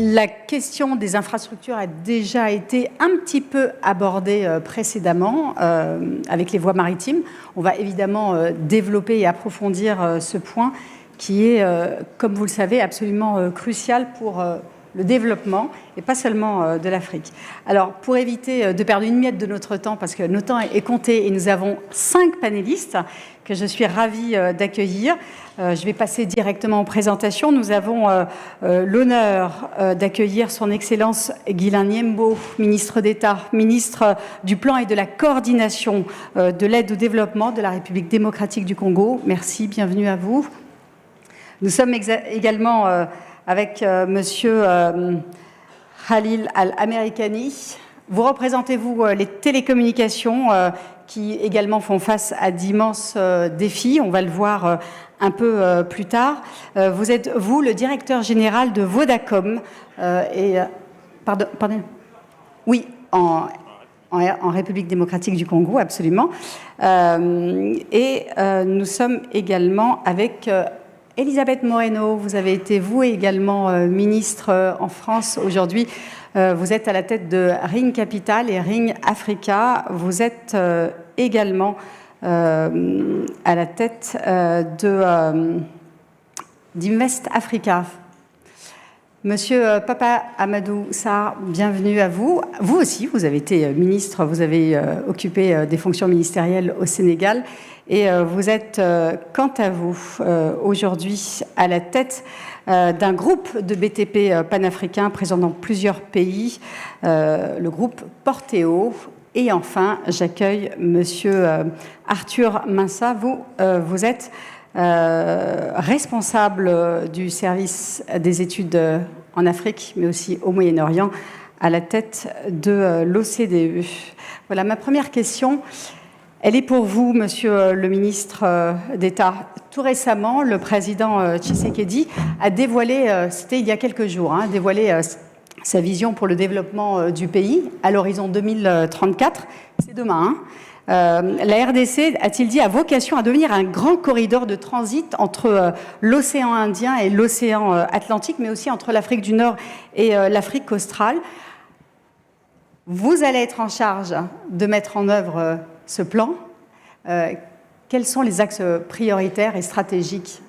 La question des infrastructures a déjà été un petit peu abordée précédemment avec les voies maritimes. On va évidemment développer et approfondir ce point qui est, comme vous le savez, absolument crucial pour le développement, et pas seulement de l'Afrique. Alors, pour éviter de perdre une miette de notre temps, parce que notre temps est compté, et nous avons 5 panélistes que je suis ravie d'accueillir. Je vais passer directement aux présentations. Nous avons l'honneur d'accueillir son Excellence Guilain Nyembo, ministre d'État, ministre du Plan et de la Coordination de l'aide au développement de la République démocratique du Congo. Merci, bienvenue à vous. Nous sommes également avec Monsieur Khalil Al-Amerikani. Vous représentez-vous les télécommunications qui également font face à d'immenses défis. On va le voir un peu plus tard. Vous êtes, vous, le directeur général de Vodacom. Pardon. Oui, en République démocratique du Congo, absolument. Nous sommes également avec Elisabeth Moreno. Vous avez été, vous également, ministre en France aujourd'hui. Vous êtes à la tête de Ring Capital et Ring Africa. Vous êtes également à la tête d'Invest Africa. Monsieur Papa Amadou Sarr, bienvenue à vous. Vous aussi, vous avez été ministre, vous avez occupé des fonctions ministérielles au Sénégal et vous êtes, quant à vous, aujourd'hui à la tête d'un groupe de BTP panafricain présent dans plusieurs pays, le groupe Porteo. Et enfin, j'accueille Monsieur Arthur Minsa. Vous êtes responsable du service des études en Afrique, mais aussi au Moyen-Orient, à la tête de l'OCDE. Voilà, ma première question, elle est pour vous, Monsieur le ministre d'État. Tout récemment, le président Tshisekedi a dévoilé, c'était il y a quelques jours, dévoilé sa vision pour le développement du pays à l'horizon 2034. C'est demain, la RDC, a-t-il dit, a vocation à devenir un grand corridor de transit entre l'océan Indien et l'océan Atlantique, mais aussi entre l'Afrique du Nord et l'Afrique australe. Vous allez être en charge de mettre en œuvre ce plan. Quels sont les axes prioritaires et stratégiques ?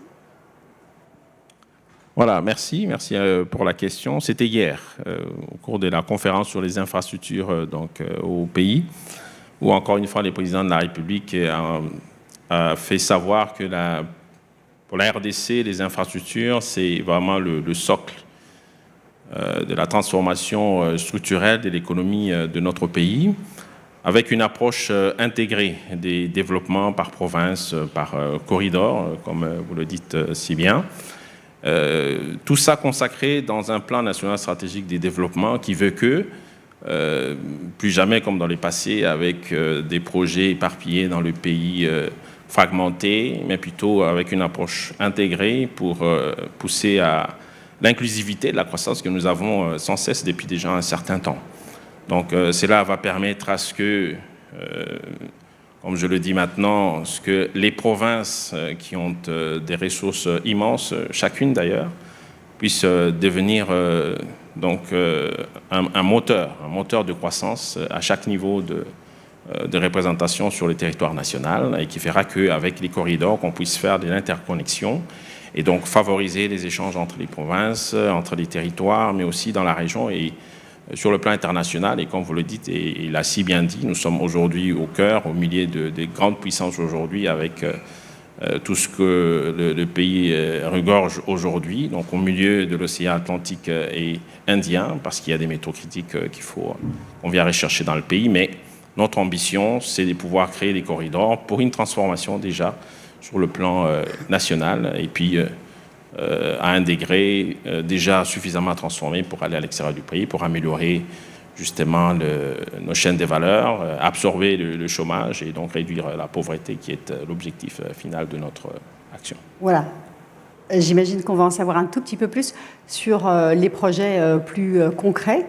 Voilà, merci pour la question. C'était hier, au cours de la conférence sur les infrastructures au pays, où encore une fois le président de la République a fait savoir que pour la RDC, les infrastructures, c'est vraiment le socle de la transformation structurelle de l'économie de notre pays, avec une approche intégrée des développements par province, par corridor, comme vous le dites si bien. Tout ça consacré dans un plan national stratégique des développements qui veut que, plus jamais comme dans le passé, avec des projets éparpillés dans le pays, fragmentés, mais plutôt avec une approche intégrée pour pousser à l'inclusivité de la croissance que nous avons sans cesse depuis déjà un certain temps. Donc cela va permettre à ce que, comme je le dis maintenant, que les provinces qui ont des ressources immenses, chacune d'ailleurs, puissent devenir un moteur de croissance à chaque niveau de représentation sur le territoire national, et qui fera qu'avec les corridors, qu'on puisse faire de l'interconnexion et donc favoriser les échanges entre les provinces, entre les territoires, mais aussi dans la région et sur le plan international. Et comme vous le dites, et il a si bien dit, nous sommes aujourd'hui au cœur, au milieu des grandes puissances aujourd'hui, avec tout ce que le pays regorge aujourd'hui, donc au milieu de l'océan Atlantique et Indien, parce qu'il y a des métaux critiques qu'on vient rechercher dans le pays. Mais notre ambition, c'est de pouvoir créer des corridors pour une transformation déjà sur le plan national, et puis à un degré déjà suffisamment transformé pour aller à l'extérieur du pays, pour améliorer justement nos chaînes de valeur, absorber le chômage et donc réduire la pauvreté qui est l'objectif final de notre action. Voilà. J'imagine qu'on va en savoir un tout petit peu plus sur les projets plus concrets.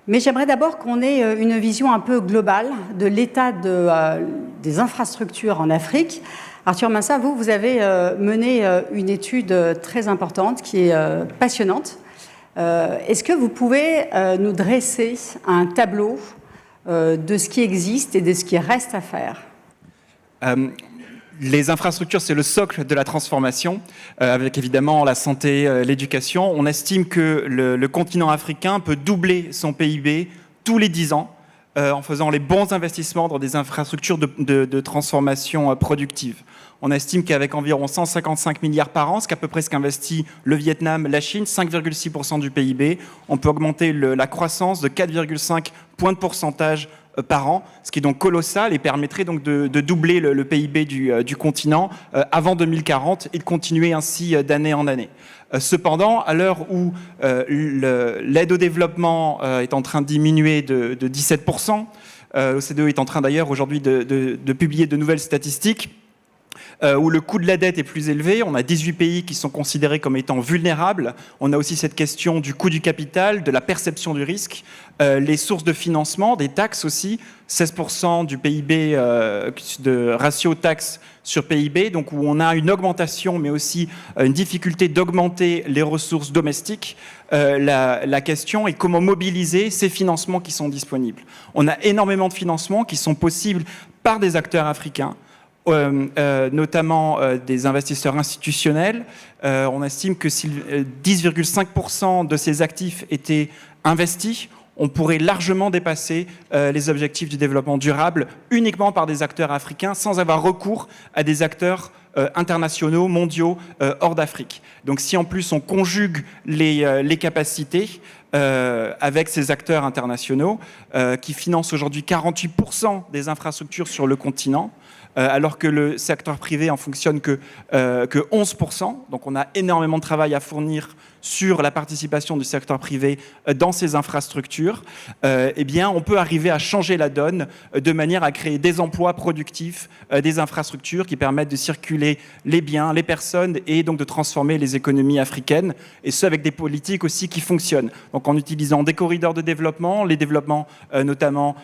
Mais j'aimerais d'abord qu'on ait une vision un peu globale de l'état des infrastructures en Afrique. Arthur Minsa, vous avez mené une étude très importante qui est passionnante. Est-ce que vous pouvez nous dresser un tableau de ce qui existe et de ce qui reste à faire? Les infrastructures, c'est le socle de la transformation, avec évidemment la santé, l'éducation. On estime que le continent africain peut doubler son PIB tous les 10 ans en faisant les bons investissements dans des infrastructures de transformation productive. On estime qu'avec environ 155 milliards par an, ce qu'à peu près ce qu'investit le Vietnam, la Chine, 5,6% du PIB, on peut augmenter la croissance de 4,5 points de pourcentage par an, ce qui est donc colossal et permettrait donc de doubler le PIB du continent avant 2040 et de continuer ainsi d'année en année. Cependant, à l'heure où l'aide au développement est en train de diminuer de 17%, l'OCDE est en train d'ailleurs aujourd'hui de publier de nouvelles statistiques, où le coût de la dette est plus élevé. On a 18 pays qui sont considérés comme étant vulnérables. On a aussi cette question du coût du capital, de la perception du risque, les sources de financement, des taxes aussi, 16% du PIB de ratio taxe sur PIB, donc où on a une augmentation, mais aussi une difficulté d'augmenter les ressources domestiques. La question est comment mobiliser ces financements qui sont disponibles. On a énormément de financements qui sont possibles par des acteurs africains, notamment des investisseurs institutionnels. On estime que si 10,5% de ces actifs étaient investis, on pourrait largement dépasser les objectifs du développement durable uniquement par des acteurs africains sans avoir recours à des acteurs internationaux, mondiaux, hors d'Afrique. Donc si en plus on conjugue les capacités avec ces acteurs internationaux qui financent aujourd'hui 48% des infrastructures sur le continent, alors que le secteur privé en fonctionne que 11%. Donc on a énormément de travail à fournir sur la participation du secteur privé dans ces infrastructures. Eh bien, on peut arriver à changer la donne de manière à créer des emplois productifs, des infrastructures qui permettent de circuler les biens, les personnes et donc de transformer les économies africaines, et ce avec des politiques aussi qui fonctionnent. Donc en utilisant des corridors de développement, les développements notamment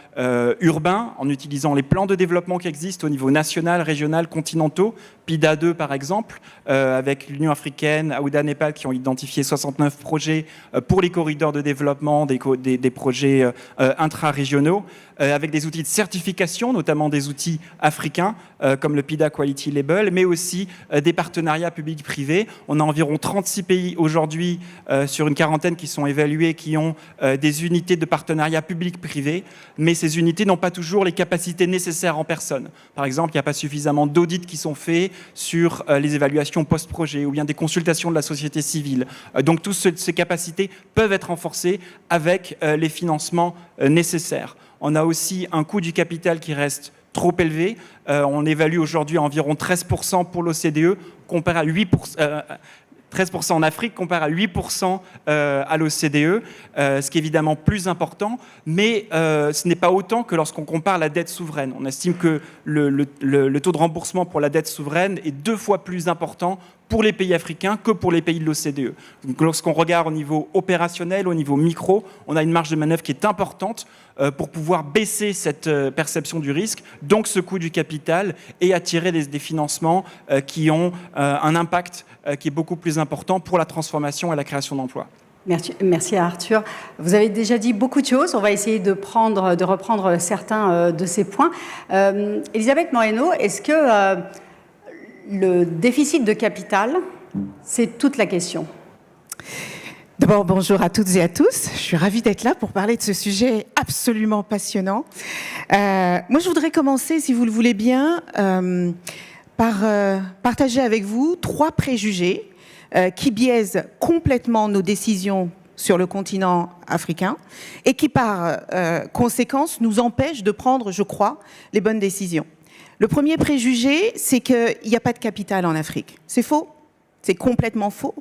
urbains, en utilisant les plans de développement qui existent au niveau national, régional, continentaux, PIDA 2 par exemple, avec l'Union africaine, Aouda, Népal qui ont identifié 69 projets pour les corridors de développement, des projets intra-régionaux, avec des outils de certification, notamment des outils africains, comme le PIDA Quality Label, mais aussi des partenariats publics-privés. On a environ 36 pays aujourd'hui, sur une quarantaine qui sont évalués, qui ont des unités de partenariat public-privé, mais ces unités n'ont pas toujours les capacités nécessaires en personne. Par exemple, il n'y a pas suffisamment d'audits qui sont faits sur les évaluations post-projet, ou bien des consultations de la société civile. Donc, toutes ces capacités peuvent être renforcées avec les financements nécessaires. On a aussi un coût du capital qui reste trop élevé. On évalue aujourd'hui à environ 13% pour l'OCDE, comparé à 8%. 13% en Afrique comparé à 8% à l'OCDE, ce qui est évidemment plus important, mais ce n'est pas autant que lorsqu'on compare la dette souveraine. On estime que le taux de remboursement pour la dette souveraine est 2 fois plus important pour les pays africains que pour les pays de l'OCDE. Donc lorsqu'on regarde au niveau opérationnel, au niveau micro, on a une marge de manœuvre qui est importante pour pouvoir baisser cette perception du risque, donc ce coût du capital, et attirer des financements qui ont un impact qui est beaucoup plus important pour la transformation et la création d'emplois. Merci à Arthur. Vous avez déjà dit beaucoup de choses. On va essayer de reprendre certains de ces points. Elisabeth Moreno, est-ce que le déficit de capital, c'est toute la question? D'abord, bonjour à toutes et à tous. Je suis ravie d'être là pour parler de ce sujet absolument passionnant. Moi, je voudrais commencer, si vous le voulez bien, par partager avec vous 3 préjugés qui biaisent complètement nos décisions sur le continent africain et qui, par conséquence, nous empêchent de prendre, je crois, les bonnes décisions. Le premier préjugé, c'est qu'il n'y a pas de capital en Afrique. C'est faux. C'est complètement faux.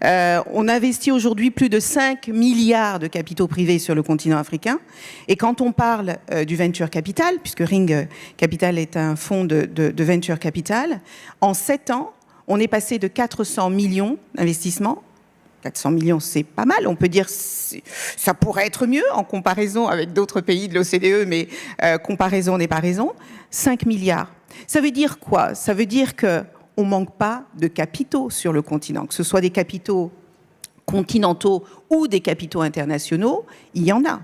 On investit aujourd'hui plus de 5 milliards de capitaux privés sur le continent africain. Et quand on parle du venture capital, puisque Ring Capital est un fonds de venture capital, en 7 ans, on est passé de 400 millions d'investissements. 400 millions, c'est pas mal. On peut dire ça pourrait être mieux en comparaison avec d'autres pays de l'OCDE, mais comparaison n'est pas raison. 5 milliards. Ça veut dire quoi? Ça veut dire qu'on ne manque pas de capitaux sur le continent, que ce soit des capitaux continentaux ou des capitaux internationaux, il y en a.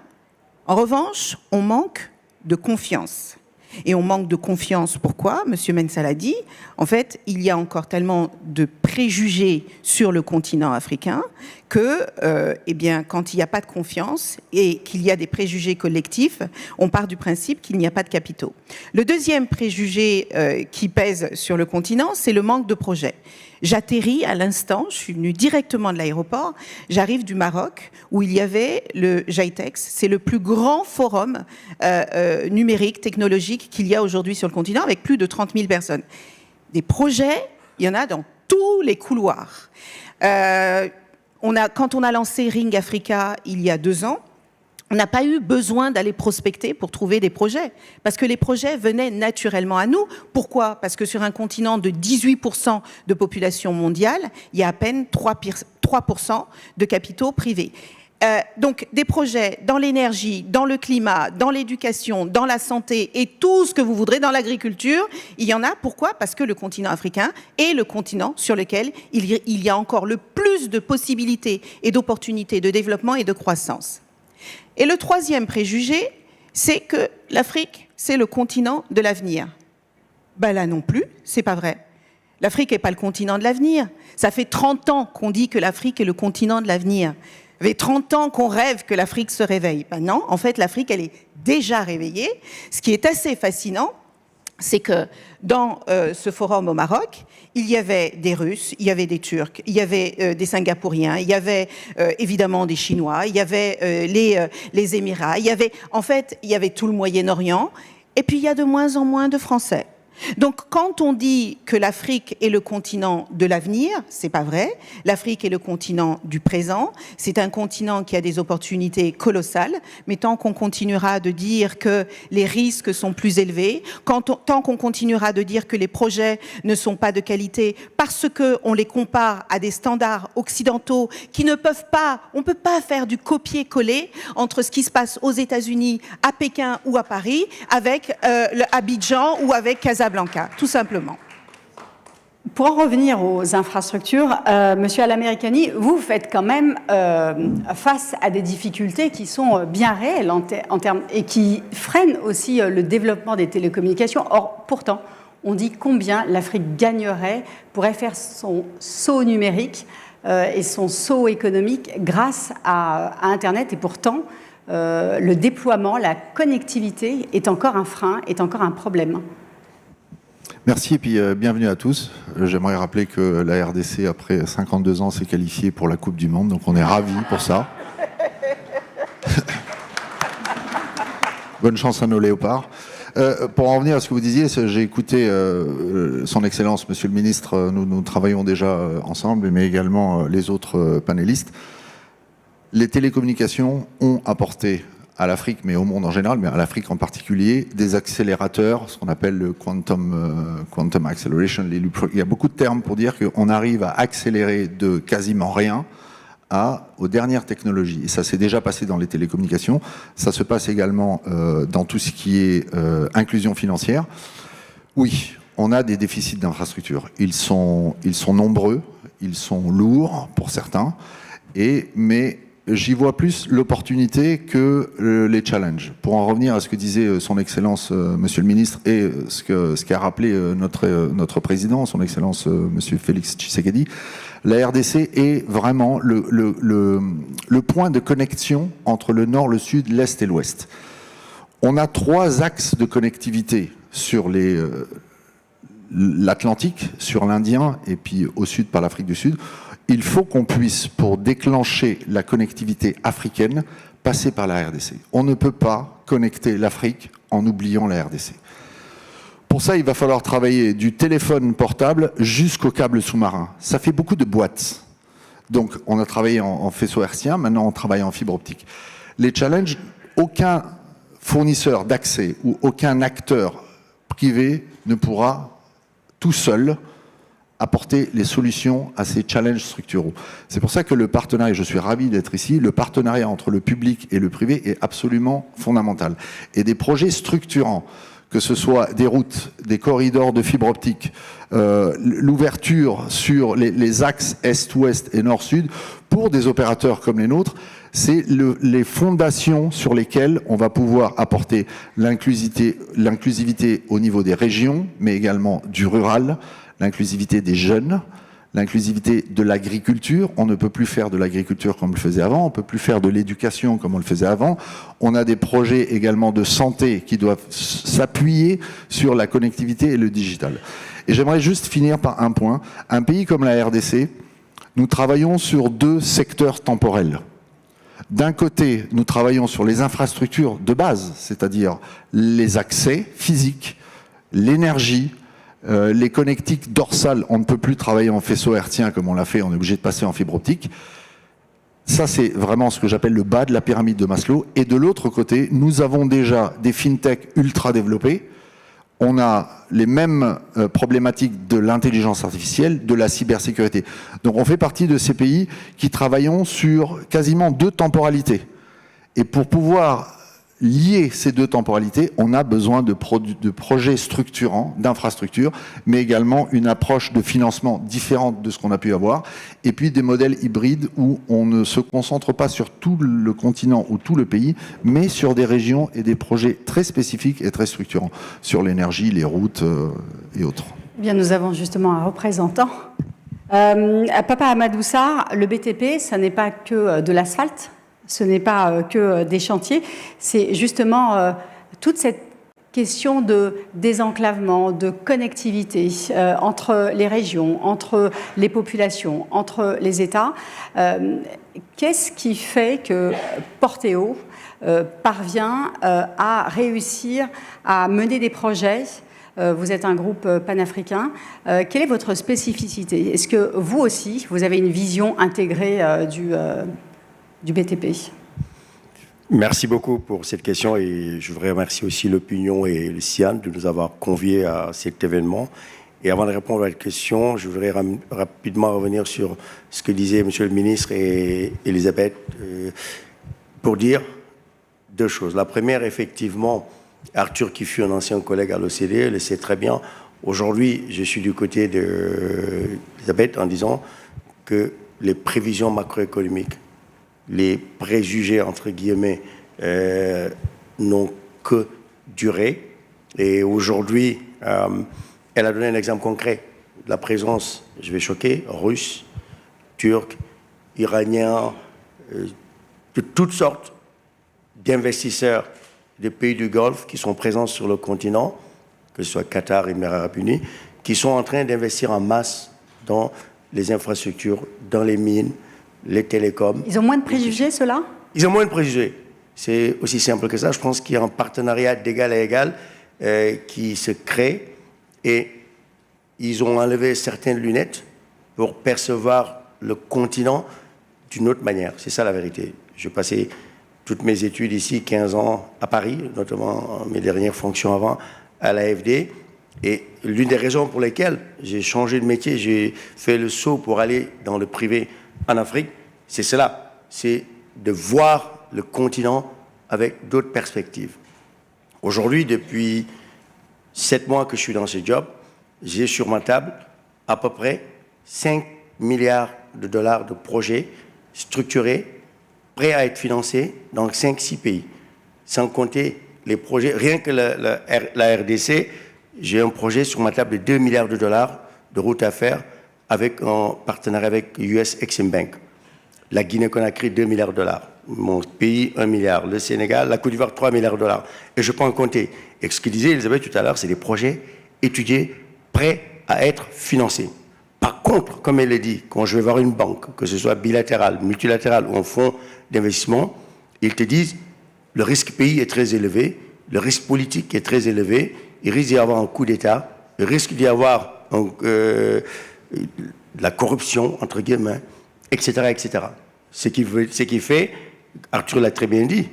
En revanche, on manque de confiance. Et on manque de confiance, pourquoi ? Monsieur Mensah l'a dit, en fait, il y a encore tellement de préjugés sur le continent africain que, eh bien, quand il n'y a pas de confiance et qu'il y a des préjugés collectifs, on part du principe qu'il n'y a pas de capitaux. Le deuxième préjugé qui pèse sur le continent, c'est le manque de projets. J'atterris à l'instant, je suis venue directement de l'aéroport, j'arrive du Maroc où il y avait le GITEX, c'est le plus grand forum numérique, technologique qu'il y a aujourd'hui sur le continent avec plus de 30 000 personnes. Des projets, il y en a dans tous les couloirs. Quand on a lancé Ring Africa il y a 2 ans, on n'a pas eu besoin d'aller prospecter pour trouver des projets, parce que les projets venaient naturellement à nous. Pourquoi ? Parce que sur un continent de 18% de population mondiale, il y a à peine 3% de capitaux privés. Donc des projets dans l'énergie, dans le climat, dans l'éducation, dans la santé et tout ce que vous voudrez, dans l'agriculture, il y en a. Pourquoi ? Parce que le continent africain est le continent sur lequel il y a encore le plus de possibilités et d'opportunités de développement et de croissance. Et le troisième préjugé, c'est que l'Afrique, c'est le continent de l'avenir. Ben là non plus, c'est pas vrai. L'Afrique n'est pas le continent de l'avenir. Ça fait 30 ans qu'on dit que l'Afrique est le continent de l'avenir. Ça fait 30 ans qu'on rêve que l'Afrique se réveille. Ben non, en fait, l'Afrique, elle est déjà réveillée. Ce qui est assez fascinant, c'est que dans ce forum au Maroc, il y avait des Russes, il y avait des Turcs, il y avait des Singapouriens, il y avait évidemment des Chinois, il y avait les Émirats, il y avait tout le Moyen-Orient, et puis il y a de moins en moins de Français. Donc, quand on dit que l'Afrique est le continent de l'avenir, c'est pas vrai. L'Afrique est le continent du présent. C'est un continent qui a des opportunités colossales. Mais tant qu'on continuera de dire que les risques sont plus élevés, tant qu'on continuera de dire que les projets ne sont pas de qualité parce qu'on les compare à des standards occidentaux qui ne peuvent pas, on peut pas faire du copier-coller entre ce qui se passe aux États-Unis, à Pékin ou à Paris, avec Abidjan ou avec Casablanca, tout simplement. Pour en revenir aux infrastructures, Monsieur Al-Americani, vous faites quand même face à des difficultés qui sont bien réelles en termes et qui freinent aussi le développement des télécommunications. Or, pourtant, on dit combien l'Afrique gagnerait, pourrait faire son saut numérique et son saut économique grâce à Internet. Et pourtant, le déploiement, la connectivité est encore un frein, est encore un problème. Merci et puis bienvenue à tous. J'aimerais rappeler que la RDC, après 52 ans, s'est qualifiée pour la Coupe du Monde, donc on est ravis pour ça. Bonne chance à nos léopards. Pour en revenir à ce que vous disiez, j'ai écouté son Excellence, Monsieur le Ministre, nous travaillons déjà ensemble, mais également les autres panélistes. Les télécommunications ont apporté à l'Afrique, mais au monde en général, mais à l'Afrique en particulier, des accélérateurs, ce qu'on appelle le quantum acceleration. Il y a beaucoup de termes pour dire qu'on arrive à accélérer de quasiment rien aux dernières technologies. Et ça s'est déjà passé dans les télécommunications. Ça se passe également dans tout ce qui est inclusion financière. Oui, on a des déficits d'infrastructures. Ils sont nombreux, ils sont lourds pour certains, mais j'y vois plus l'opportunité que les challenges. Pour en revenir à ce que disait son Excellence, Monsieur le Ministre, et ce qu'a rappelé notre Président, son Excellence, Monsieur Félix Tshisekedi, la RDC est vraiment le point de connexion entre le Nord, le Sud, l'Est et l'Ouest. On a 3 axes de connectivité sur l'Atlantique, sur l'Indien, et puis au Sud par l'Afrique du Sud. Il faut qu'on puisse, pour déclencher la connectivité africaine, passer par la RDC. On ne peut pas connecter l'Afrique en oubliant la RDC. Pour ça, il va falloir travailler du téléphone portable jusqu'au câble sous-marin. Ça fait beaucoup de boîtes. Donc, on a travaillé en faisceau hertzien, maintenant on travaille en fibre optique. Les challenges, aucun fournisseur d'accès ou aucun acteur privé ne pourra tout seul apporter les solutions à ces challenges structuraux. C'est pour ça que le partenariat, je suis ravi d'être ici, le partenariat entre le public et le privé est absolument fondamental. Et des projets structurants, que ce soit des routes, des corridors de fibre optique, l'ouverture sur les axes Est-Ouest et Nord-Sud, pour des opérateurs comme les nôtres, c'est les fondations sur lesquelles on va pouvoir apporter l'inclusivité au niveau des régions, mais également du rural, l'inclusivité des jeunes, l'inclusivité de l'agriculture. On ne peut plus faire de l'agriculture comme on le faisait avant, on ne peut plus faire de l'éducation comme on le faisait avant. On a des projets également de santé qui doivent s'appuyer sur la connectivité et le digital. Et j'aimerais juste finir par un point. Un pays comme la RDC, nous travaillons sur 2 secteurs temporels. D'un côté, nous travaillons sur les infrastructures de base, c'est-à-dire les accès physiques, l'énergie, les connectiques dorsales. On ne peut plus travailler en faisceau hertzien comme on l'a fait, on est obligé de passer en fibre optique. Ça, c'est vraiment ce que j'appelle le bas de la pyramide de Maslow. Et de l'autre côté, nous avons déjà des fintechs ultra développés. On a les mêmes problématiques de l'intelligence artificielle, de la cybersécurité. Donc on fait partie de ces pays qui travaillons sur quasiment 2 temporalités. Et pour pouvoir lier ces 2 temporalités, on a besoin de projets structurants, d'infrastructures, mais également une approche de financement différente de ce qu'on a pu avoir, et puis des modèles hybrides où on ne se concentre pas sur tout le continent ou tout le pays, mais sur des régions et des projets très spécifiques et très structurants, sur l'énergie, les routes et autres. Eh bien, nous avons justement un représentant. Papa Amadou Sarr, le BTP, ça n'est pas que de l'asphalte. Ce n'est pas que des chantiers, c'est justement toute cette question de désenclavement, de connectivité entre les régions, entre les populations, entre les États. Qu'est-ce qui fait que Porteo parvient à réussir à mener des projets? Vous êtes un groupe panafricain. Quelle est votre spécificité? Est-ce que vous aussi, vous avez une vision intégrée du BTP? Merci beaucoup pour cette question et je voudrais remercier aussi l'Opinion et le CIAN de nous avoir conviés à cet événement. Et avant de répondre à la question, je voudrais rapidement revenir sur ce que disait Monsieur le ministre et Elisabeth pour dire 2 choses. La première, effectivement, Arthur, qui fut un ancien collègue à l'OCDE, le sait très bien. Aujourd'hui, je suis du côté d'Elisabeth en disant que les prévisions macroéconomiques, les préjugés, entre guillemets, n'ont que duré. Et aujourd'hui, elle a donné un exemple concret de la présence, je vais choquer, russe, turc, iranien, de toutes sortes d'investisseurs des pays du Golfe qui sont présents sur le continent, que ce soit Qatar et Émirats arabes unis, qui sont en train d'investir en masse dans les infrastructures, dans les mines, les télécoms. Ils ont moins de préjugés, ceux-là? Ils ont moins de préjugés. C'est aussi simple que ça. Je pense qu'il y a un partenariat d'égal à égal qui se crée et ils ont enlevé certaines lunettes pour percevoir le continent d'une autre manière. C'est ça la vérité. J'ai passé toutes mes études ici, 15 ans à Paris, notamment mes dernières fonctions avant à l'AFD. Et l'une des raisons pour lesquelles j'ai changé de métier, j'ai fait le saut pour aller dans le privé en Afrique, c'est cela, c'est de voir le continent avec d'autres perspectives. Aujourd'hui, depuis 7 mois que je suis dans ce job, j'ai sur ma table à peu près 5 milliards de dollars de projets structurés, prêts à être financés dans 5-6 pays. Sans compter les projets, rien que la RDC, j'ai un projet sur ma table de 2 milliards de dollars de route à faire avec un partenariat avec US Exim Bank. La Guinée-Conakry, 2 milliards de dollars. Mon pays, 1 milliard. Le Sénégal, la Côte d'Ivoire, 3 milliards de dollars. Et je peux en compter. Et ce que disait Elisabeth tout à l'heure, c'est des projets étudiés, prêts à être financés. Par contre, comme elle l'a dit, quand je vais voir une banque, que ce soit bilatérale, multilatérale ou un fonds d'investissement, ils te disent le risque pays est très élevé, le risque politique est très élevé, il risque d'y avoir un coup d'État, il risque d'y avoir de la corruption, entre guillemets, etc., etc. Ce qui fait, Arthur l'a très bien dit,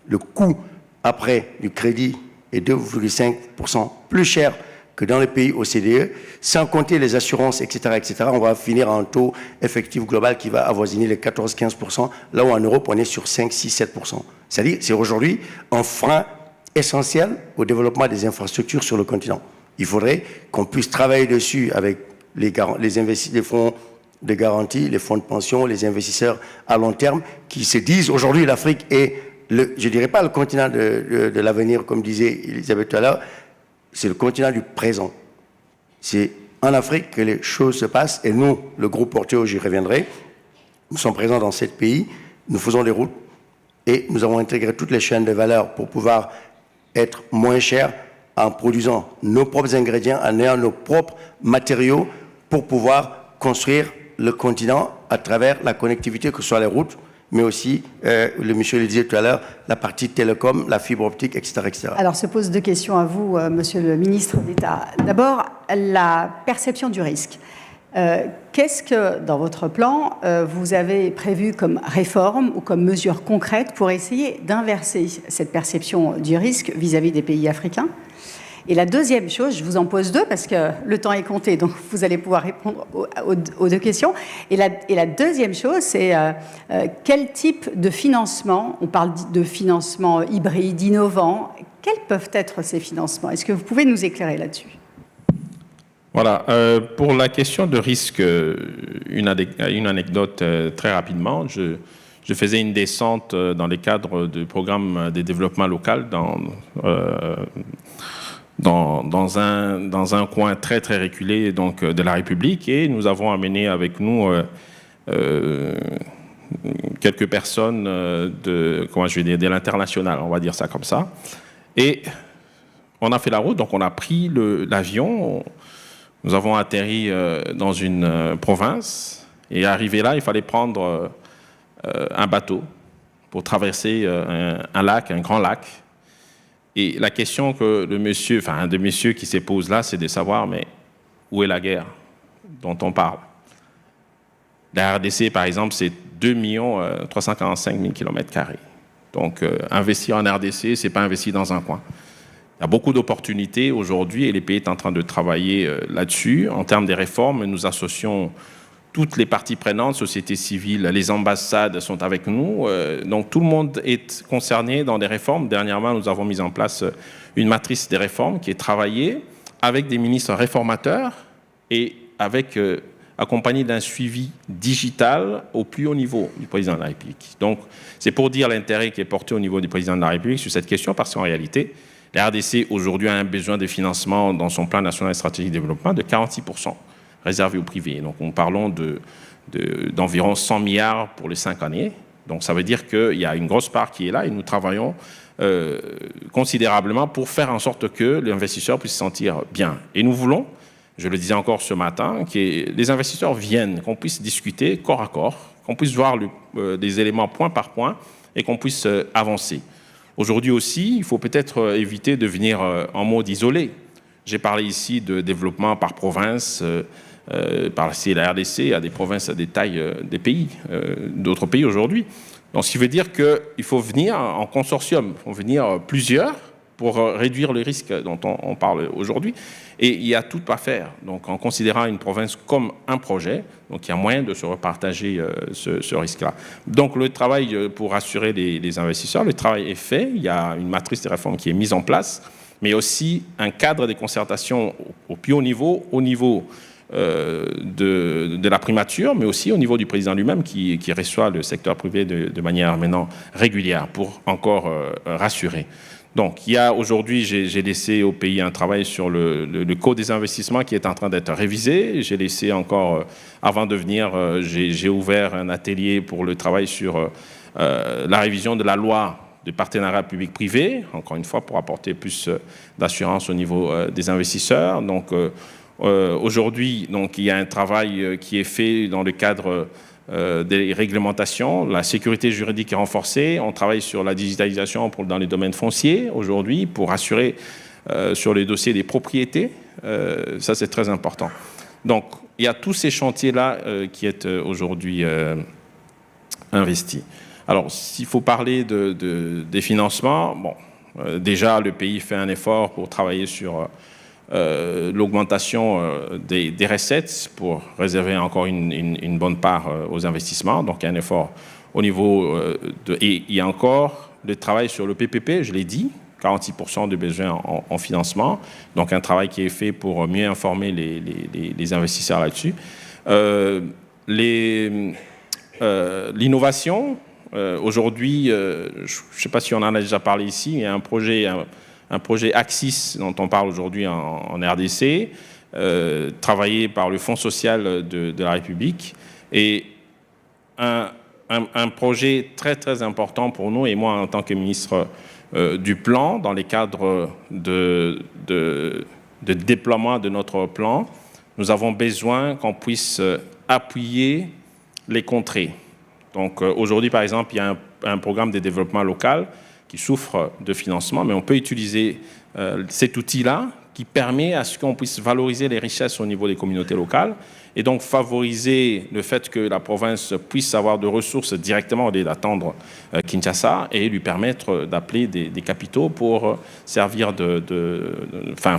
le coût après du crédit est 2,5% plus cher que dans les pays OCDE, sans compter les assurances, etc., etc. On va finir à un taux effectif global qui va avoisiner les 14-15%, là où en Europe, on est sur 5-6-7%. C'est-à-dire c'est aujourd'hui un frein essentiel au développement des infrastructures sur le continent. Il faudrait qu'on puisse travailler dessus avec les fonds de garantie, les fonds de pension, les investisseurs à long terme qui se disent aujourd'hui l'Afrique est, je ne dirais pas le continent de l'avenir, comme disait Elisabeth tout à l'heure, c'est le continent du présent. C'est en Afrique que les choses se passent et nous, le groupe Porteo, j'y reviendrai, nous sommes présents dans 7 pays, nous faisons des routes et nous avons intégré toutes les chaînes de valeur pour pouvoir être moins chers en produisant nos propres ingrédients, en ayant nos propres matériaux pour pouvoir construire le continent à travers la connectivité, que ce soit les routes, mais aussi, le monsieur le disait tout à l'heure, la partie télécom, la fibre optique, etc., etc. Alors, se posent 2 questions à vous, monsieur le ministre d'État. D'abord, la perception du risque. Qu'est-ce que, dans votre plan, vous avez prévu comme réforme ou comme mesure concrète pour essayer d'inverser cette perception du risque vis-à-vis des pays africains ? Et la deuxième chose, je vous en pose 2 parce que le temps est compté, donc vous allez pouvoir répondre aux 2 questions. Et la deuxième chose, c'est quel type de financement, on parle de financement hybride, innovant, quels peuvent être ces financements? Est-ce que vous pouvez nous éclairer là-dessus? Voilà, pour la question de risque, une anecdote très rapidement. Je faisais une descente dans le cadre du programme de développement local dans un coin très très reculé donc, de la République, et nous avons amené avec nous quelques personnes de l'international, on va dire ça comme ça. Et on a fait la route, donc on a pris l'avion. Nous avons atterri dans une province, et arrivé là, il fallait prendre un bateau pour traverser un grand lac. Et la question que un des messieurs qui se pose là, c'est de savoir, mais où est la guerre dont on parle? La RDC, par exemple, c'est 2 345 000 km². Donc, investir en RDC, ce n'est pas investir dans un coin. Il y a beaucoup d'opportunités aujourd'hui et les pays sont en train de travailler là-dessus. En termes des réformes, nous associons toutes les parties prenantes, société civile, les ambassades sont avec nous. Donc tout le monde est concerné dans des réformes. Dernièrement, nous avons mis en place une matrice des réformes qui est travaillée avec des ministres réformateurs et accompagné d'un suivi digital au plus haut niveau du président de la République. Donc c'est pour dire l'intérêt qui est porté au niveau du président de la République sur cette question, parce qu'en réalité, la RDC aujourd'hui a un besoin de financement dans son plan national stratégique de développement de 46%. Réservé au privé. Donc, nous parlons d'environ 100 milliards pour les 5 années. Donc, ça veut dire qu'il y a une grosse part qui est là et nous travaillons considérablement pour faire en sorte que l'investisseur puisse se sentir bien. Et nous voulons, je le disais encore ce matin, que les investisseurs viennent, qu'on puisse discuter corps à corps, qu'on puisse voir des éléments point par point et qu'on puisse avancer. Aujourd'hui aussi, il faut peut-être éviter de venir en mode isolé. J'ai parlé ici de développement par province. Par la RDC, il y a des provinces à des tailles des pays, d'autres pays aujourd'hui. Donc, ce qui veut dire qu'il faut venir en consortium, il faut venir plusieurs pour réduire le risque dont on parle aujourd'hui. Et il y a tout à faire. Donc, en considérant une province comme un projet, donc il y a moyen de se repartager ce risque-là. Donc, le travail pour rassurer les investisseurs, le travail est fait. Il y a une matrice de réforme qui est mise en place, mais aussi un cadre de concertation au plus haut niveau de la primature, mais aussi au niveau du président lui-même qui reçoit le secteur privé de manière maintenant régulière pour encore rassurer. Donc, il y a aujourd'hui, j'ai laissé au pays un travail sur le code des investissements qui est en train d'être révisé. J'ai laissé encore, avant de venir, j'ai ouvert un atelier pour le travail sur la révision de la loi de partenariat public-privé, encore une fois, pour apporter plus d'assurance au niveau des investisseurs. Donc, aujourd'hui, il y a un travail qui est fait dans le cadre des réglementations. La sécurité juridique est renforcée. On travaille sur la digitalisation dans les domaines fonciers aujourd'hui pour assurer sur les dossiers des propriétés. Ça, c'est très important. Donc, il y a tous ces chantiers-là qui sont aujourd'hui investis. Alors, s'il faut parler des financements, déjà, le pays fait un effort pour travailler sur l'augmentation des recettes pour réserver encore une bonne part aux investissements. Donc, il y a un effort au niveau et il y a encore le travail sur le PPP, je l'ai dit, 46% de besoins en financement. Donc un travail qui est fait pour mieux informer les investisseurs là-dessus. L'innovation, aujourd'hui, je ne sais pas si on en a déjà parlé ici, il y a un projet Axis dont on parle aujourd'hui en RDC, travaillé par le Fonds social de la République, et un projet très très important pour nous, et moi en tant que ministre du plan, dans les cadres de déploiement de notre plan, nous avons besoin qu'on puisse appuyer les contrées. Donc aujourd'hui, par exemple, il y a un programme de développement local qui souffre de financement, mais on peut utiliser cet outil-là qui permet à ce qu'on puisse valoriser les richesses au niveau des communautés locales et donc favoriser le fait que la province puisse avoir de ressources directement au lieu d'attendre Kinshasa et lui permettre d'appeler des capitaux pour servir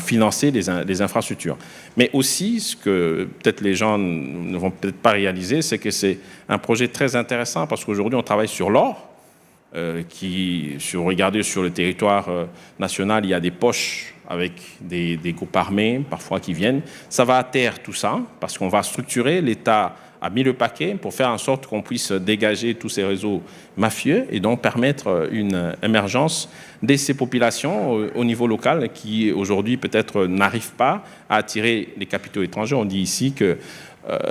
financer les infrastructures. Mais aussi, ce que peut-être les gens ne vont peut-être pas réaliser, c'est que c'est un projet très intéressant parce qu'aujourd'hui, on travaille sur l'or, si vous regardez sur le territoire national, il y a des poches avec des groupes armés, parfois qui viennent. Ça va à terre tout ça, parce qu'on va structurer, l'État a mis le paquet pour faire en sorte qu'on puisse dégager tous ces réseaux mafieux et donc permettre une émergence de ces populations au niveau local qui, aujourd'hui, peut-être n'arrivent pas à attirer les capitaux étrangers. On dit ici que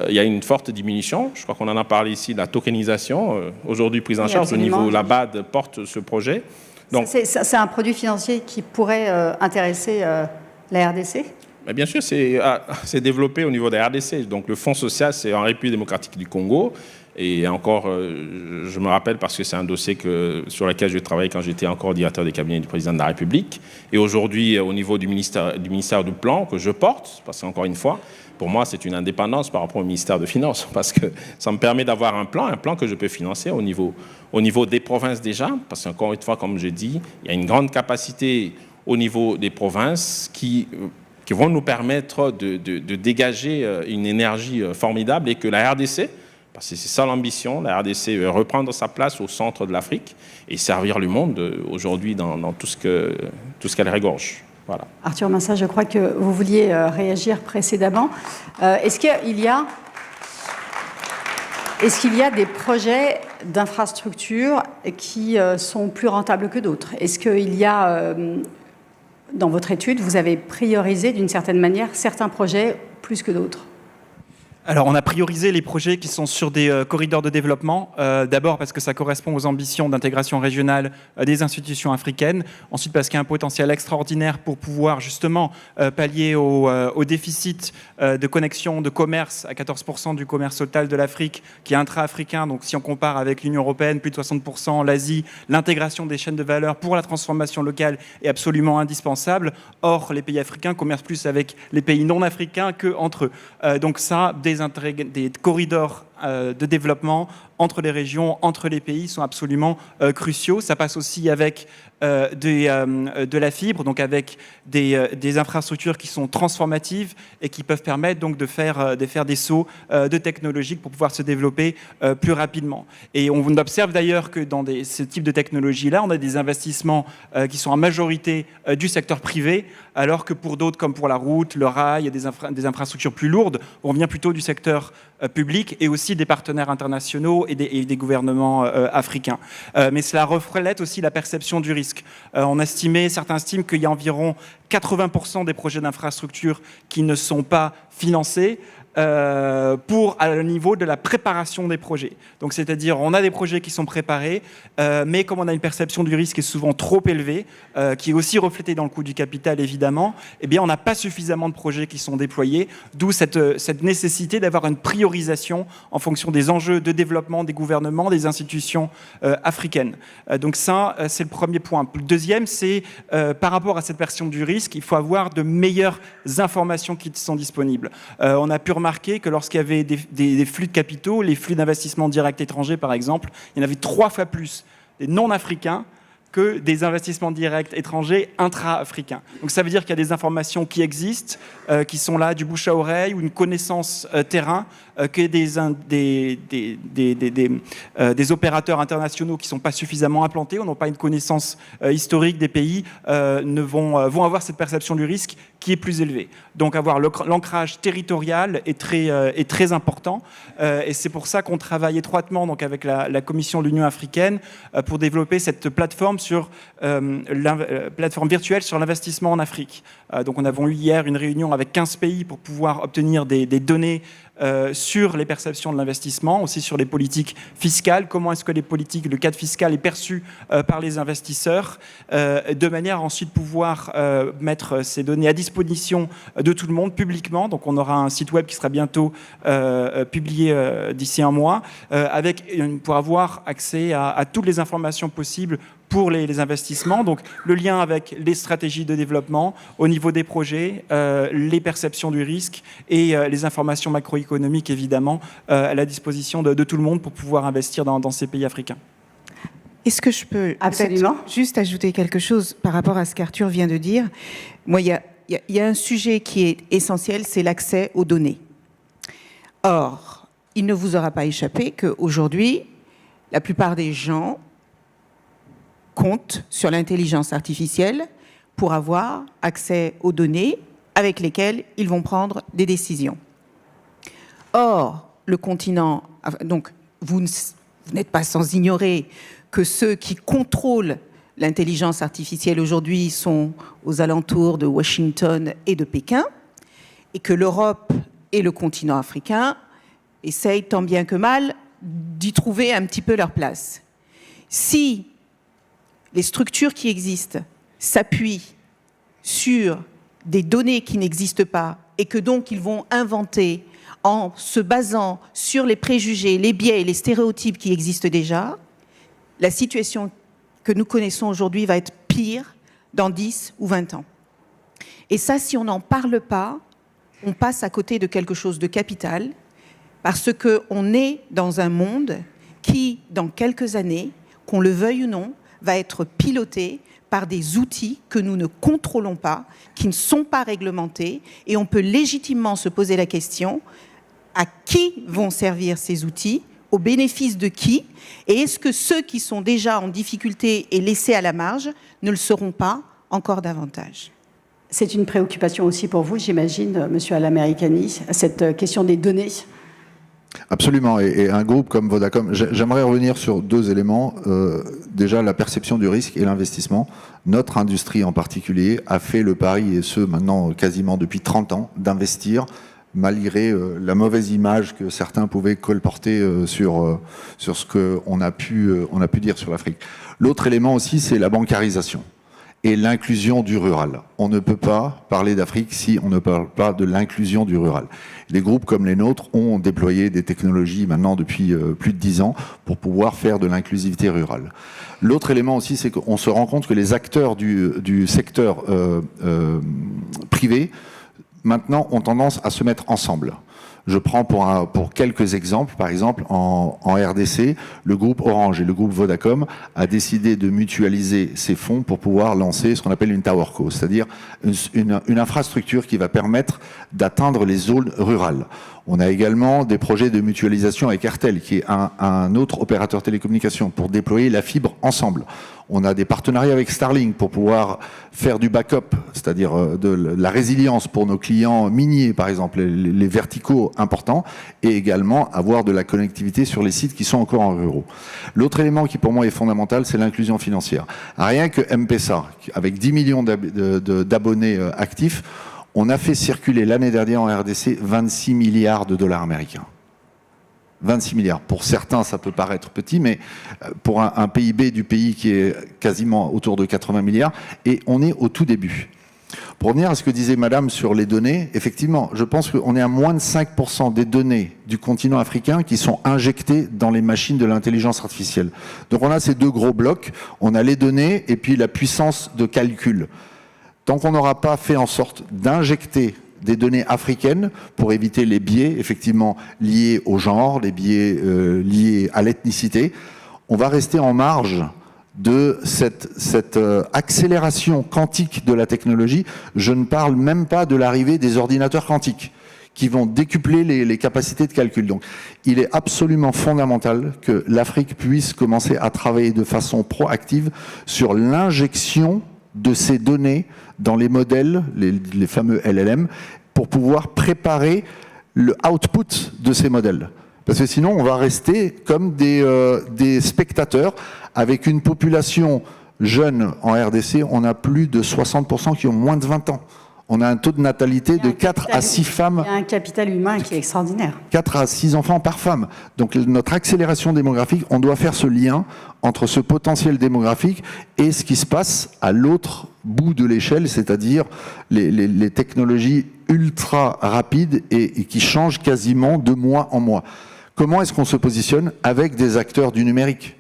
il y a une forte diminution. Je crois qu'on en a parlé ici de la tokenisation. Aujourd'hui, prise en charge au niveau, la BAD porte ce projet. Donc, c'est un produit financier qui pourrait intéresser la RDC ? Mais bien sûr, c'est développé au niveau de la RDC. Donc le Fonds social, c'est en République démocratique du Congo. Et encore, je me rappelle parce que c'est un dossier sur lequel je travaillais quand j'étais encore directeur des cabinets du président de la République. Et aujourd'hui, au niveau du ministère du Plan que je porte, parce qu'encore une fois, pour moi, c'est une indépendance par rapport au ministère de Finances, parce que ça me permet d'avoir un plan que je peux financer au niveau des provinces déjà, parce qu'encore une fois, comme je dis, il y a une grande capacité au niveau des provinces qui vont nous permettre de dégager une énergie formidable et que la RDC, parce que c'est ça l'ambition, la RDC veut reprendre sa place au centre de l'Afrique et servir le monde aujourd'hui dans tout ce qu'elle regorge. Voilà. Arthur Massa, je crois que vous vouliez réagir précédemment. Est-ce qu'il y a des projets d'infrastructures qui sont plus rentables que d'autres ? Est-ce qu'il y a, dans votre étude, vous avez priorisé d'une certaine manière certains projets plus que d'autres ? Alors, on a priorisé les projets qui sont sur des corridors de développement. D'abord parce que ça correspond aux ambitions d'intégration régionale des institutions africaines. Ensuite parce qu'il y a un potentiel extraordinaire pour pouvoir justement pallier au déficit de connexion de commerce à 14% du commerce total de l'Afrique qui est intra-africain. Donc si on compare avec l'Union européenne, plus de 60%, l'Asie, l'intégration des chaînes de valeur pour la transformation locale est absolument indispensable. Or, les pays africains commercent plus avec les pays non africains qu'entre eux. Donc ça, des corridors de développement entre les régions, entre les pays sont absolument cruciaux. Ça passe aussi avec de la fibre, donc avec des infrastructures qui sont transformatives et qui peuvent permettre donc de faire des sauts de technologiques pour pouvoir se développer plus rapidement. Et on observe d'ailleurs que dans ce type de technologie-là, on a des investissements qui sont en majorité du secteur privé, alors que pour d'autres, comme pour la route, le rail, des infrastructures plus lourdes, on vient plutôt du secteur public et aussi des partenaires internationaux et des gouvernements africains. Mais cela reflète aussi la perception du risque. Certains estiment qu'il y a environ 80% des projets d'infrastructure qui ne sont pas financés à le niveau de la préparation des projets. Donc, c'est-à-dire, on a des projets qui sont préparés, mais comme on a une perception du risque qui est souvent trop élevée, qui est aussi reflétée dans le coût du capital, évidemment, eh bien, on n'a pas suffisamment de projets qui sont déployés, d'où cette nécessité d'avoir une priorisation en fonction des enjeux de développement des gouvernements, des institutions africaines. Donc ça, c'est le premier point. Le deuxième, c'est par rapport à cette perception du risque, il faut avoir de meilleures informations qui sont disponibles. On a pu remarquer que lorsqu'il y avait des flux de capitaux, les flux d'investissement direct étrangers par exemple, il y en avait 3 fois plus des non-africains que des investissements directs étrangers intra-africains. Donc ça veut dire qu'il y a des informations qui existent, qui sont là du bouche à oreille ou une connaissance terrain que des opérateurs internationaux qui ne sont pas suffisamment implantés, ou n'ont pas une connaissance historique des pays, vont avoir cette perception du risque qui est plus élevée. Donc avoir l'ancrage territorial est très important, et c'est pour ça qu'on travaille étroitement donc, avec la Commission de l'Union africaine pour développer cette plateforme plateforme virtuelle sur l'investissement en Afrique. Donc on avait eu hier une réunion avec 15 pays pour pouvoir obtenir des données sur les perceptions de l'investissement, aussi sur les politiques fiscales, comment est-ce que le cadre fiscal est perçu par les investisseurs, de manière à ensuite pouvoir mettre ces données à disposition de tout le monde publiquement. Donc on aura un site web qui sera bientôt publié d'ici un mois, pour avoir accès à toutes les informations possibles pour les investissements, donc le lien avec les stratégies de développement au niveau des projets, les perceptions du risque et les informations macroéconomiques évidemment à la disposition de tout le monde pour pouvoir investir dans ces pays africains. Est-ce que je peux juste ajouter quelque chose par rapport à ce qu'Arthur vient de dire? Moi, il y a un sujet qui est essentiel, c'est l'accès aux données. Or, il ne vous aura pas échappé qu'aujourd'hui, la plupart des gens comptent sur l'intelligence artificielle pour avoir accès aux données avec lesquelles ils vont prendre des décisions. Or, le continent, donc vous n'êtes pas sans ignorer que ceux qui contrôlent l'intelligence artificielle aujourd'hui sont aux alentours de Washington et de Pékin, et que l'Europe et le continent africain essayent tant bien que mal d'y trouver un petit peu leur place. Si les structures qui existent s'appuient sur des données qui n'existent pas et que donc ils vont inventer en se basant sur les préjugés, les biais et les stéréotypes qui existent déjà, la situation que nous connaissons aujourd'hui va être pire dans 10 ou 20 ans. Et ça, si on n'en parle pas, on passe à côté de quelque chose de capital, parce qu'on est dans un monde qui, dans quelques années, qu'on le veuille ou non, va être piloté par des outils que nous ne contrôlons pas, qui ne sont pas réglementés, et on peut légitimement se poser la question, à qui vont servir ces outils, au bénéfice de qui, et est-ce que ceux qui sont déjà en difficulté et laissés à la marge ne le seront pas encore davantage? C'est une préoccupation aussi pour vous, j'imagine, Monsieur Al-Americani, cette question des données. Absolument, et un groupe comme Vodacom, j'aimerais revenir sur deux éléments. Déjà, la perception du risque et l'investissement. Notre industrie en particulier a fait le pari, et ce maintenant quasiment depuis 30 ans, d'investir malgré la mauvaise image que certains pouvaient colporter sur ce qu'on a pu dire sur l'Afrique. L'autre élément aussi, c'est la bancarisation et l'inclusion du rural. On ne peut pas parler d'Afrique si on ne parle pas de l'inclusion du rural. Des groupes comme les nôtres ont déployé des technologies maintenant depuis plus de 10 ans pour pouvoir faire de l'inclusivité rurale. L'autre élément aussi, c'est qu'on se rend compte que les acteurs du secteur privé maintenant ont tendance à se mettre ensemble. Je prends pour quelques exemples, par exemple en RDC, le groupe Orange et le groupe Vodacom a décidé de mutualiser ses fonds pour pouvoir lancer ce qu'on appelle une TowerCo, c'est-à-dire une infrastructure qui va permettre d'atteindre les zones rurales. On a également des projets de mutualisation avec Airtel, qui est un autre opérateur télécommunication, pour déployer la fibre ensemble. On a des partenariats avec Starlink pour pouvoir faire du backup, c'est-à-dire de la résilience pour nos clients miniers, par exemple, les verticaux importants, et également avoir de la connectivité sur les sites qui sont encore en ruraux. L'autre élément qui pour moi est fondamental, c'est l'inclusion financière. Rien que M-Pesa, avec 10 millions d'abonnés actifs, on a fait circuler l'année dernière en RDC 26 milliards de dollars américains. 26 milliards. Pour certains, ça peut paraître petit, mais pour un PIB du pays qui est quasiment autour de 80 milliards, et on est au tout début. Pour revenir à ce que disait Madame sur les données, effectivement, je pense qu'on est à moins de 5% des données du continent africain qui sont injectées dans les machines de l'intelligence artificielle. Donc on a ces deux gros blocs, on a les données et puis la puissance de calcul. Tant qu'on n'aura pas fait en sorte d'injecter des données africaines pour éviter les biais, effectivement, liés au genre, les biais liés à l'ethnicité, on va rester en marge de cette accélération quantique de la technologie. Je ne parle même pas de l'arrivée des ordinateurs quantiques, qui vont décupler les capacités de calcul. Donc, il est absolument fondamental que l'Afrique puisse commencer à travailler de façon proactive sur l'injection de ces données dans les modèles, les fameux LLM, pour pouvoir préparer le output de ces modèles. Parce que sinon, on va rester comme des spectateurs avec une population jeune en RDC. On a plus de 60% qui ont moins de 20 ans. On a un taux de natalité de 4 à 6 femmes. Il y a un capital humain qui est extraordinaire. 4 à 6 enfants par femme. Donc notre accélération démographique, on doit faire ce lien entre ce potentiel démographique et ce qui se passe à l'autre bout de l'échelle, c'est-à-dire les technologies ultra rapides et qui changent quasiment de mois en mois. Comment est-ce qu'on se positionne avec des acteurs du numérique ?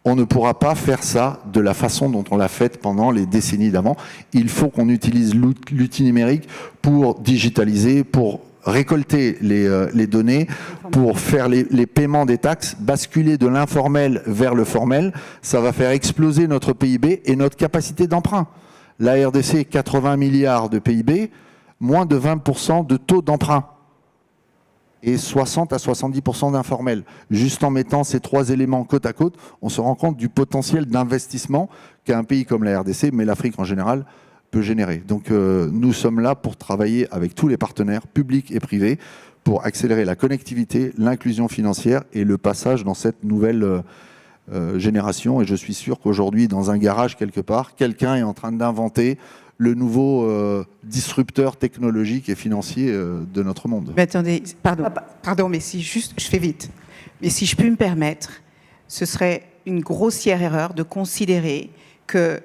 On ne pourra pas faire ça de la façon dont on l'a fait pendant les décennies d'avant. Il faut qu'on utilise l'outil numérique pour digitaliser, pour récolter les données, pour faire les paiements des taxes, basculer de l'informel vers le formel. Ça va faire exploser notre PIB et notre capacité d'emprunt. La RDC, 80 milliards de PIB, moins de 20% de taux d'emprunt. Et 60 à 70% d'informel. Juste en mettant ces 3 éléments côte à côte, on se rend compte du potentiel d'investissement qu'un pays comme la RDC, mais l'Afrique en général, peut générer. Donc nous sommes là pour travailler avec tous les partenaires, publics et privés, pour accélérer la connectivité, l'inclusion financière et le passage dans cette nouvelle génération. Et je suis sûr qu'aujourd'hui, dans un garage quelque part, quelqu'un est en train d'inventer le nouveau disrupteur technologique et financier de notre monde. Mais attendez, pardon, mais si juste, je fais vite. Mais si je puis me permettre, ce serait une grossière erreur de considérer que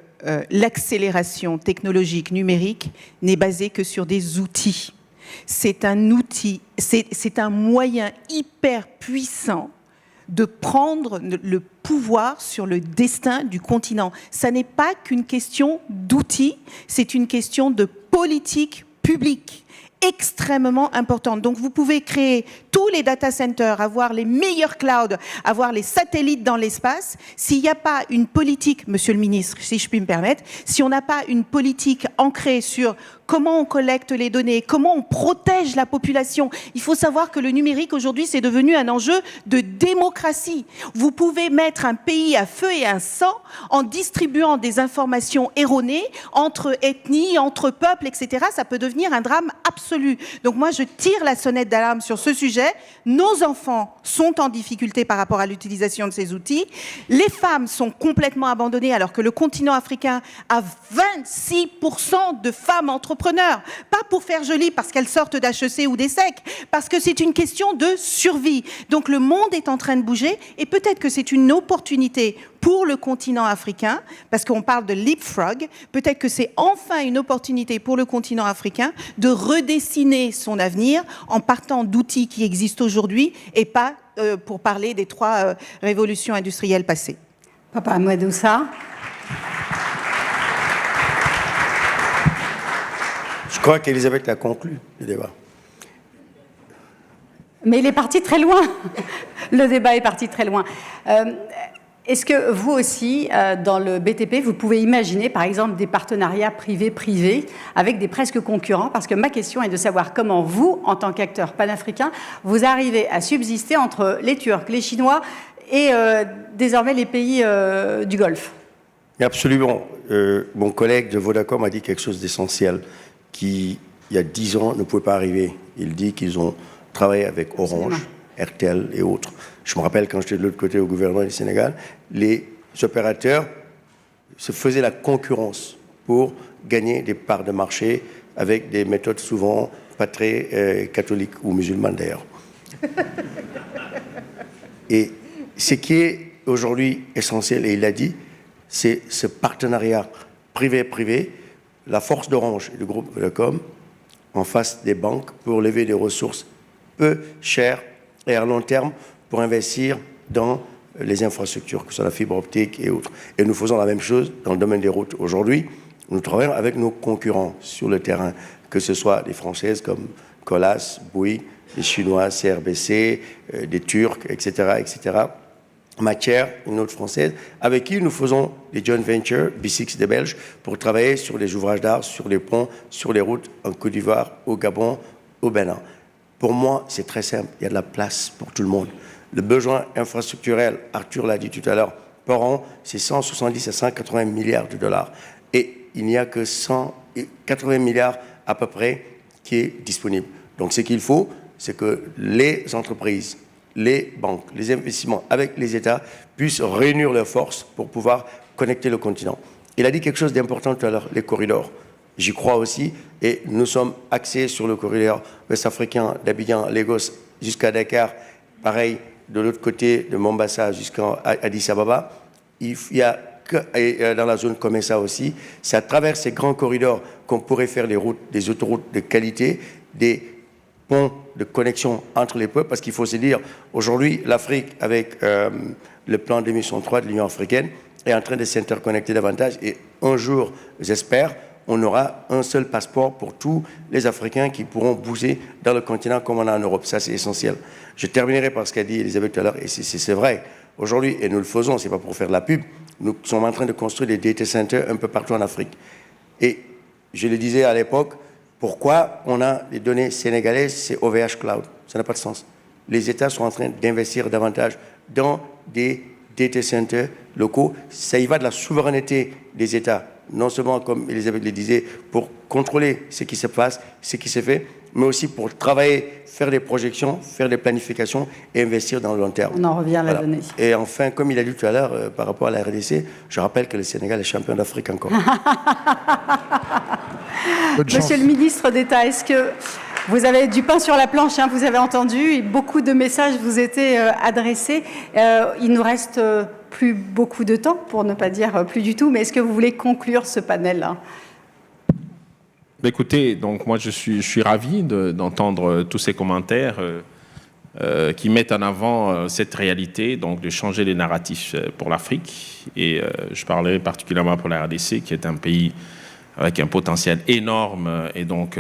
l'accélération technologique numérique n'est basée que sur des outils. C'est un outil, c'est un moyen hyper puissant de prendre le pouvoir sur le destin du continent. Ça n'est pas qu'une question d'outils, c'est une question de politique publique extrêmement importante. Donc vous pouvez créer tous les data centers, avoir les meilleurs clouds, avoir les satellites dans l'espace. S'il n'y a pas une politique, monsieur le ministre, si je puis me permettre, si on n'a pas une politique ancrée sur comment on collecte les données, comment on protège la population. Il faut savoir que le numérique aujourd'hui, c'est devenu un enjeu de démocratie. Vous pouvez mettre un pays à feu et à sang en distribuant des informations erronées entre ethnies, entre peuples, etc. Ça peut devenir un drame absolu. Donc moi, je tire la sonnette d'alarme sur ce sujet. Nos enfants sont en difficulté par rapport à l'utilisation de ces outils. Les femmes sont complètement abandonnées alors que le continent africain a 26% de femmes entrepreneurs. Pas pour faire joli parce qu'elles sortent d'HEC ou d'ESSEC, parce que c'est une question de survie. Donc le monde est en train de bouger et peut-être que c'est une opportunité pour le continent africain, parce qu'on parle de leapfrog, peut-être que c'est enfin une opportunité pour le continent africain de redessiner son avenir en partant d'outils qui existent aujourd'hui et pas pour parler des 3 révolutions industrielles passées. Papa Amadoussa. Je crois qu'Elisabeth a conclu le débat. Mais il est parti très loin. Le débat est parti très loin. Est-ce que vous aussi, dans le BTP, vous pouvez imaginer, par exemple, des partenariats privés-privés avec des presque concurrents? Parce que ma question est de savoir comment vous, en tant qu'acteur panafricain, vous arrivez à subsister entre les Turcs, les Chinois et désormais les pays du Golfe. Absolument. Mon collègue de Vodacom a dit quelque chose d'essentiel qui, il y a 10 ans, ne pouvait pas arriver. Il dit qu'ils ont travaillé avec Orange, RTL et autres. Je me rappelle quand j'étais de l'autre côté au gouvernement du Sénégal, les opérateurs se faisaient la concurrence pour gagner des parts de marché avec des méthodes souvent pas très catholiques ou musulmanes d'ailleurs. Et ce qui est aujourd'hui essentiel, et il l'a dit, c'est ce partenariat privé-privé, la force d'Orange et du groupe Vodacom en face des banques pour lever des ressources peu chères et à long terme pour investir dans les infrastructures, que ce soit la fibre optique et autres. Et nous faisons la même chose dans le domaine des routes. Aujourd'hui, nous travaillons avec nos concurrents sur le terrain, que ce soit des Françaises comme Colas, Bouygues, des Chinois, CRBC, des Turcs, etc., etc., Matière, une autre française, avec qui nous faisons des joint ventures, B6 des Belges, pour travailler sur les ouvrages d'art, sur les ponts, sur les routes en Côte d'Ivoire, au Gabon, au Bénin. Pour moi, c'est très simple. Il y a de la place pour tout le monde. Le besoin infrastructurel, Arthur l'a dit tout à l'heure, par an, c'est 170 à 180 milliards de dollars. Et il n'y a que 180 milliards à peu près qui est disponible. Donc ce qu'il faut, c'est que les entreprises, les banques, les investissements avec les États puissent réunir leurs forces pour pouvoir connecter le continent. Il a dit quelque chose d'important tout à l'heure, les corridors. J'y crois aussi, et nous sommes axés sur le corridor ouest-africain d'Abidjan, Lagos jusqu'à Dakar, pareil de l'autre côté de Mombasa jusqu'à Addis Ababa. Il y a que dans la zone comme ça aussi, c'est à travers ces grands corridors qu'on pourrait faire des routes, des autoroutes de qualité, des ponts de connexion entre les peuples, parce qu'il faut se dire, aujourd'hui, l'Afrique, avec le plan 2003 de l'Union africaine, est en train de s'interconnecter davantage, et un jour, j'espère, on aura un seul passeport pour tous les Africains qui pourront bouger dans le continent comme on a en Europe. Ça, c'est essentiel. Je terminerai par ce qu'a dit Elisabeth tout à l'heure, et c'est vrai. Aujourd'hui, et nous le faisons, c'est pas pour faire de la pub, nous sommes en train de construire des data centers un peu partout en Afrique. Et je le disais à l'époque, pourquoi on a des données sénégalaises, c'est OVH Cloud. Ça n'a pas de sens. Les États sont en train d'investir davantage dans des data centers locaux. Ça y va de la souveraineté des États. Non seulement, comme Elisabeth le disait, pour contrôler ce qui se passe, ce qui se fait, mais aussi pour travailler, faire des projections, faire des planifications et investir dans le long terme. On en revient à la donnée. Et enfin, comme il a dit tout à l'heure, par rapport à la RDC, je rappelle que le Sénégal est champion d'Afrique encore. Monsieur le ministre d'État, est-ce que vous avez du pain sur la planche, hein, vous avez entendu, et beaucoup de messages vous étaient adressés. Il nous reste plus beaucoup de temps, pour ne pas dire plus du tout, mais est-ce que vous voulez conclure ce panel-là ? Écoutez, donc moi je suis ravi d'entendre tous ces commentaires qui mettent en avant cette réalité, donc de changer les narratifs pour l'Afrique. Et je parlais particulièrement pour la RDC, qui est un pays avec un potentiel énorme. Et donc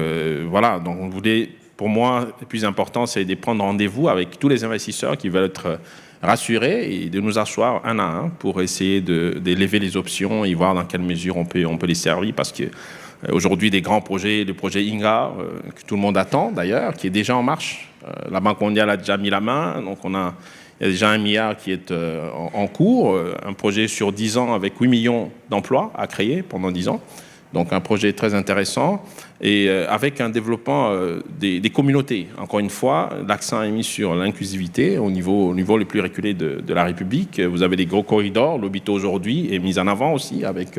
voilà, donc on voulait, pour moi, le plus important, c'est de prendre rendez-vous avec tous les investisseurs qui veulent être rassurés et de nous asseoir un à un pour essayer d'élever les options et voir dans quelle mesure on peut les servir, parce que aujourd'hui, des grands projets, le projet INGA, que tout le monde attend d'ailleurs, qui est déjà en marche. La Banque mondiale a déjà mis la main, donc il y a déjà 1 milliard qui est en cours, un projet sur 10 ans avec 8 millions d'emplois à créer pendant 10 ans. Donc un projet très intéressant et avec un développement des communautés. Encore une fois, l'accent est mis sur l'inclusivité au niveau le plus reculé de la République. Vous avez des gros corridors, l'Obito aujourd'hui est mis en avant aussi avec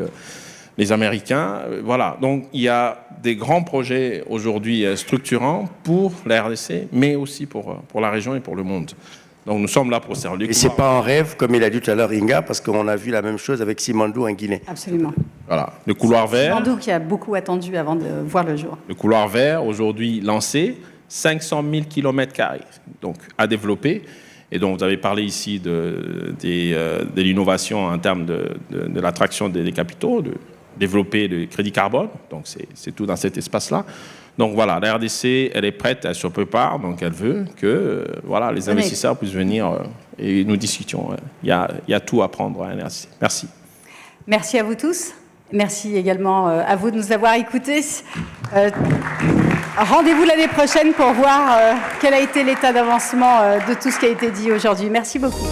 les Américains. Voilà, donc il y a des grands projets aujourd'hui structurants pour la RDC, mais aussi pour la région et pour le monde. Donc nous sommes là pour servir. Et ce n'est pas un rêve, comme il a dit tout à l'heure Inga, parce qu'on a vu la même chose avec Simandou en Guinée. Absolument. Voilà, le couloir vert. Simandou qui a beaucoup attendu avant de voir le jour. Le couloir vert, aujourd'hui lancé, 500 000 km², donc à développer. Et donc vous avez parlé ici de l'innovation en termes de l'attraction des capitaux, de développer le crédit carbone. Donc c'est tout dans cet espace-là. Donc voilà, la RDC, elle est prête, elle se prépare, donc elle veut que voilà, les investisseurs puissent venir et nous discutions. Il y a tout à prendre à la RDC. Merci. Merci à vous tous. Merci également à vous de nous avoir écoutés. Rendez-vous l'année prochaine pour voir quel a été l'état d'avancement de tout ce qui a été dit aujourd'hui. Merci beaucoup.